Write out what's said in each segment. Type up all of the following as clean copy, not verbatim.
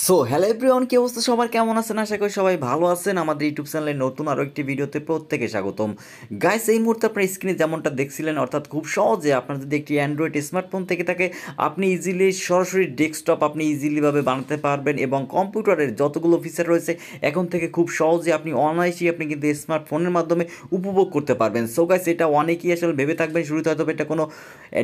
So hello everyone, কি অবস্থা সবার, কেমন আছেন? আশা করি সবাই ভালো আছেন। আমাদের ইউটিউব চ্যানেলে নতুন আরও একটি ভিডিওতে প্রত্যেকে স্বাগতম। গাইস, এই মুহূর্তে আপনার স্ক্রিনে যেমনটা দেখছিলেন, অর্থাৎ খুব সহজে আপনার যদি একটি অ্যান্ড্রয়েড স্মার্টফোন থেকে থাকে, আপনি ইজিলি সরাসরি ডেস্কটপ আপনি ইজিলিভাবে বানাতে পারবেন এবং কম্পিউটারের যতগুলো ফিচার রয়েছে এখন থেকে খুব সহজে আপনি অনায়াসেই আপনি কিন্তু স্মার্টফোনের মাধ্যমে উপভোগ করতে পারবেন। সো গাইস, এটা অনেকেই আসলে ভেবে থাকবেন শুরুতে হয়তো এটা কোনো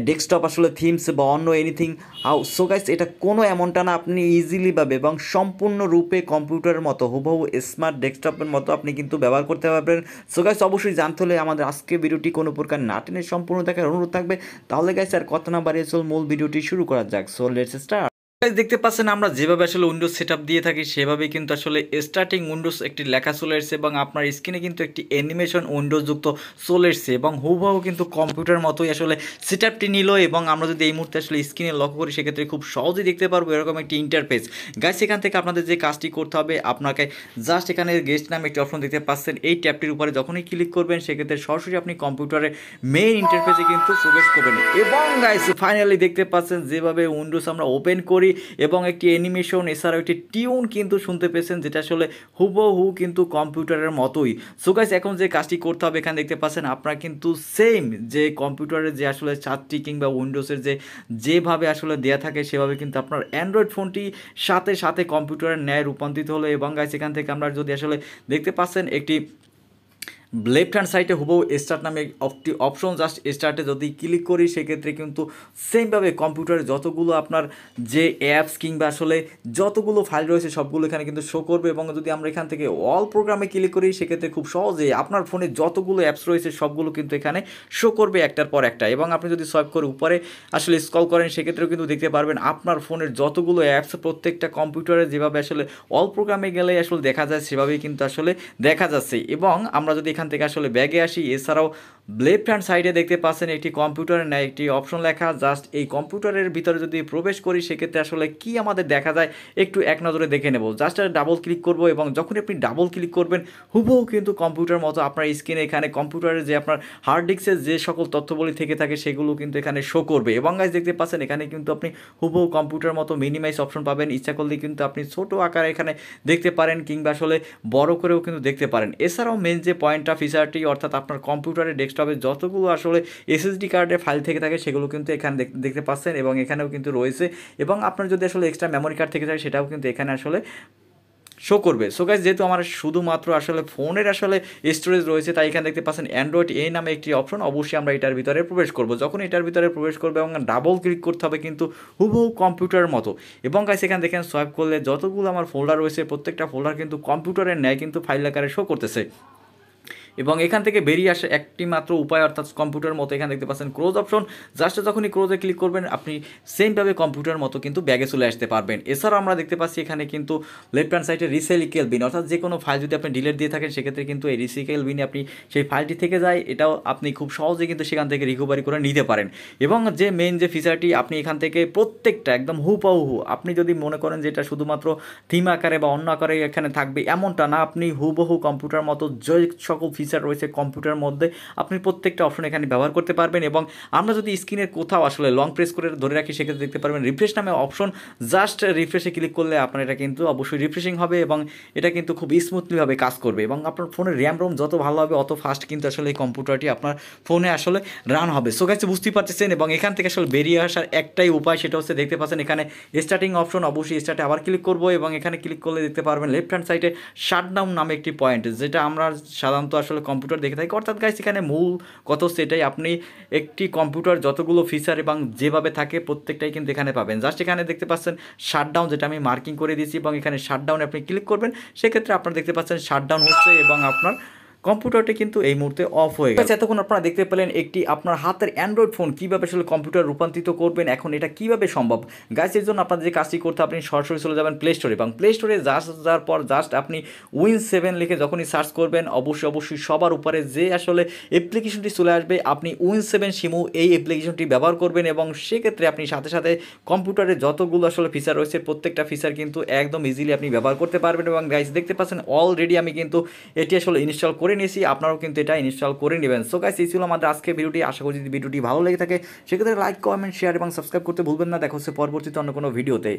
ডেস্কটপ আসলে থিমস বা অন্য এনিথিং হাউ। সো গাইস, এটা কোনো এমনটা না, আপনি ইজিলিভাবে এবং সম্পূর্ণরূপে কম্পিউটারের মতো হুবহু স্মার্ট ডেস্কটপের মতো আপনি কিন্তু ব্যবহার করতে পারবেন। সো গাইস, অবশ্যই জানতে হলে আমাদের আজকে ভিডিওটি কোনো প্রকার না টেনে সম্পূর্ণ দেখার অনুরোধ থাকবে। তাহলে গাইস আর কথা না বাড়িয়ে চল মূল ভিডিওটি শুরু করা যাক। So let's start. দেখতে পাচ্ছেন আমরা যেভাবে আসলে উইন্ডোজ সেটআপ দিয়ে থাকি সেভাবেই কিন্তু আসলে স্টার্টিং উইন্ডোজ একটি লেখা চলে এসেছে এবং আপনার স্ক্রিনে কিন্তু একটি অ্যানিমেশন উইন্ডোজ যুক্ত চলে এসেছে এবং হুবহু কিন্তু কম্পিউটার মতোই আসলে সেটআপটি নিল। এবং আমরা যদি এই মুহূর্তে আসলে স্ক্রিনে লক্ষ্য করি সেক্ষেত্রে খুব সহজেই দেখতে পারবো এরকম একটি ইন্টারফেস। গাইস, এখান থেকে আপনাদের যে কাজটি করতে হবে, আপনাকে জাস্ট এখানে গেস্ট নামে একটি অপশন দেখতে পাচ্ছেন, এই ট্যাবটির উপরে যখনই ক্লিক করবেন সেক্ষেত্রে সরাসরি আপনি কম্পিউটারের মেইন ইন্টারফেসে কিন্তু প্রবেশ করবেন। এবং গাইস ফাইনালি দেখতে পাচ্ছেন যেভাবে উইন্ডোজ আমরা ওপেন করি এবং একটি অ্যানিমেশন এছাড়াও একটি টিউন কিন্তু শুনতে পেয়েছেন, যেটা আসলে হুবহু কিন্তু কম্পিউটারের মতোই। সো গাইস, এখন যে কাজটি করতে হবে, এখানে দেখতে পাচ্ছেন আপনারা কিন্তু সেম যে কম্পিউটারের যে আসলে চার্টটি কিংবা উইন্ডোজের যেভাবে আসলে দেয়া থাকে সেভাবে কিন্তু আপনার অ্যান্ড্রয়েড ফোনটি সাথে সাথে কম্পিউটারের ন্যায় রূপান্তরিত হলো। এবং গাইস, এখান থেকে আমরা যদি আসলে দেখতে পাচ্ছেন একটি লেফট হ্যান্ড সাইডে হুবহু স্টার্ট নামে একটি অপশন, জাস্ট স্টার্টে যদি ক্লিক করি সেক্ষেত্রে কিন্তু সেমভাবে কম্পিউটারে যতগুলো আপনার যে অ্যাপস কিংবা আসলে যতগুলো ফাইল রয়েছে সবগুলো এখানে কিন্তু শো করবে। এবং যদি আমরা এখান থেকে অল প্রোগ্রামে ক্লিক করি সেক্ষেত্রে খুব সহজে আপনার ফোনে যতগুলো অ্যাপস রয়েছে সবগুলো কিন্তু এখানে শো করবে একটার পর একটা। এবং আপনি যদি সোয়াইপ করে উপরে আসলে স্ক্রল করেন সেক্ষেত্রেও কিন্তু দেখতে পারবেন আপনার ফোনের যতগুলো অ্যাপস প্রত্যেকটা কম্পিউটারে যেভাবে আসলে অল প্রোগ্রামে গেলে আসলে দেখা যায় সেভাবেই কিন্তু আসলে দেখা যাচ্ছে। এবং আমরা যদি এখান থেকে আসলে ব্যাগে আসি, এছাড়াও লেফট হ্যান্ড সাইডে দেখতে পাচ্ছেন একটি কম্পিউটারের ন্যায় একটি অপশন লেখা, জাস্ট এই কম্পিউটারের ভিতরে যদি প্রবেশ করি সেক্ষেত্রে আসলে কি আমাদের দেখা যায় একটু এক নজরে দেখে নেব। জাস্ট ডাবল ক্লিক করব এবং যখন আপনি ডাবল ক্লিক করবেন হুবহু কিন্তু কম্পিউটার মতো আপনার স্ক্রিনে এখানে কম্পিউটারের যে আপনার হার্ড ডিস্কের যে সকল তথ্যবলী থেকে থাকে সেগুলো কিন্তু এখানে শো করবে। এবং গাইস দেখতে পাচ্ছেন এখানে কিন্তু আপনি হুবহু কম্পিউটার মতো মিনিমাইজ অপশন পাবেন। ইচ্ছা করলে কিন্তু আপনি ছোটো আকারে এখানে দেখতে পারেন কিংবা আসলে বড় করেও কিন্তু দেখতে পারেন। এছাড়াও মেন যে পয়েন্টটা ফিচারটি, অর্থাৎ আপনার কম্পিউটারের ডেস্কটপে যতগুলো আসলে এসএসডি কার্ডের ফাইল থেকে থাকে সেগুলো কিন্তু এখানে দেখতে পাচ্ছেন এবং এখানেও কিন্তু রয়েছে। এবং আপনার যদি আসলে এক্সট্রা মেমোরি কার্ড থেকে থাকে সেটাও কিন্তু এখানে আসলে শো করবে। সো গাইস, যেহেতু আমার শুধুমাত্র আসলে ফোনের আসলে স্টোরেজ রয়েছে তাই এখানে দেখতে পাচ্ছেন অ্যান্ড্রয়েড এই নামে একটি অপশন, অবশ্যই আমরা এটার ভিতরে প্রবেশ করব। যখন এটার ভিতরে প্রবেশ করবে এবং ডাবল ক্লিক করতে হবে কিন্তু হুবহু কম্পিউটারের মতো। এবং গাইস, এখানে দেখেন সোয়াইপ করলে যতগুলো আমার ফোল্ডার রয়েছে প্রত্যেকটা ফোল্ডার কিন্তু কম্পিউটারের ন্যায় কিন্তু ফাইল আকারে শো করতেছে। এবং এখান থেকে বেরিয়ে আসে একটি মাত্র উপায়, অর্থাৎ কম্পিউটার মতো এখানে দেখতে পাচ্ছেন ক্লোজ অপশন, জাস্ট যখনই ক্লোজে ক্লিক করবেন আপনি সেমভাবে কম্পিউটার মতো কিন্তু ব্যাগে চলে আসতে পারবেন। এছাড়াও আমরা দেখতে পাচ্ছি এখানে কিন্তু লেফট হ্যান্ড সাইডে রিসাইকেল বিন, অর্থাৎ যে কোনো ফাইল যদি আপনি ডিলিট দিয়ে থাকেন সেক্ষেত্রে কিন্তু এই রিসাইকেল বিনে আপনি সেই ফাইলটি থেকে যায়, এটাও আপনি খুব সহজে কিন্তু সেখান থেকে রিকভারি করে নিতে পারেন। এবং যে মেইন যে ফিচারটি, আপনি এখান থেকে প্রত্যেকটা একদম হুবহু, আপনি যদি মনে করেন যে এটা শুধুমাত্র থিম আকারে বা অন্য আকারে এখানে থাকবে এমনটা না, আপনি হুবহু কম্পিউটার মতো যে সকল ফিচার রয়েছে কম্পিউটারের মধ্যে আপনি প্রত্যেকটা অপশন এখানে ব্যবহার করতে পারবেন। এবং আমরা যদি স্ক্রিনের কোথাও আসলে লং প্রেস করে ধরে রাখি সেক্ষেত্রে দেখতে পারবেন রিফ্রেশ নামে অপশন, জাস্ট রিফ্রেশে ক্লিক করলে আপনার এটা কিন্তু অবশ্যই রিফ্রেশিং হবে এবং এটা কিন্তু খুব স্মুথলিভাবে কাজ করবে। এবং আপনার ফোনের র্যাম রোম যত ভালো হবে অত ফাস্ট কিন্তু আসলে এই কম্পিউটারটি আপনার ফোনে আসলে রান হবে। সো গাইস, বুঝতেই পারতেছেন। এবং এখান থেকে আসলে বেরিয়ে আসার একটাই উপায়, সেটা হচ্ছে দেখতে পাচ্ছেন এখানে স্টার্টিং অপশন, অবশ্যই স্টার্টে আবার ক্লিক করবো এবং এখানে ক্লিক করলে দেখতে পারবেন লেফট হ্যান্ড সাইডে শাটডাউন নামে একটি পয়েন্ট, যেটা আমরা সাধারণত আসলে কম্পিউটার দেখে থাকি। অর্থাৎ গাইস, এখানে মূল কথা সেটাই, আপনি একটি কম্পিউটার যতগুলো ফিচার এবং যেভাবে থাকে প্রত্যেকটাই কিন্তু এখানে পাবেন। জাস্ট এখানে দেখতে পাচ্ছেন শাটডাউন, যেটা আমি মার্কিং করে দিয়েছি এবং এখানে শাটডাউনে আপনি ক্লিক করবেন সেক্ষেত্রে আপনারা দেখতে পাচ্ছেন শাটডাউন হচ্ছে এবং আপনার কম্পিউটারটি কিন্তু এই মুহূর্তে অফ হয়ে গেছে। এতক্ষণ আপনারা দেখতে পেলেন একটি আপনার হাতের অ্যান্ড্রয়েড ফোন কীভাবে আসলে কম্পিউটার রূপান্তরিত করবেন। এখন এটা কীভাবে সম্ভব গাইস, এর জন্য আপনাদের যে কাজটি করতে আপনি সরাসরি চলে যাবেন প্লে স্টোরে এবং প্লে স্টোরে যাওয়ার পর জাস্ট আপনি Win7 লিখে যখনই সার্চ করবেন অবশ্যই সবার উপরে যে আসলে অ্যাপ্লিকেশনটি চলে আসবে, আপনি Win7 সিমু এই অ্যাপ্লিকেশনটি ব্যবহার করবেন এবং সেক্ষেত্রে আপনি সাথে সাথে কম্পিউটারে যতগুলো আসলে ফিচার রয়েছে প্রত্যেকটা ফিচার কিন্তু একদম ইজিলি আপনি ব্যবহার করতে পারবেন। এবং গাইস দেখতে পাচ্ছেন অলরেডি আমি কিন্তু এটি আসলে ইনস্টল করে নিয়েছি, আপনারাও কিন্তু এটা ইনস্টল করে নেবেন। সো গাইস, এই ছিল আমাদের আজকে ভিডিওটি। আশা করি যদি ভিডিওটি ভালো লেগে থাকে সেক্ষেত্রে লাইক, কমেন্ট, শেয়ার এবং সাবস্ক্রাইব করতে ভুলবেন না। দেখা হচ্ছে পরবর্তীতে অন্য কোনো ভিডিওতে।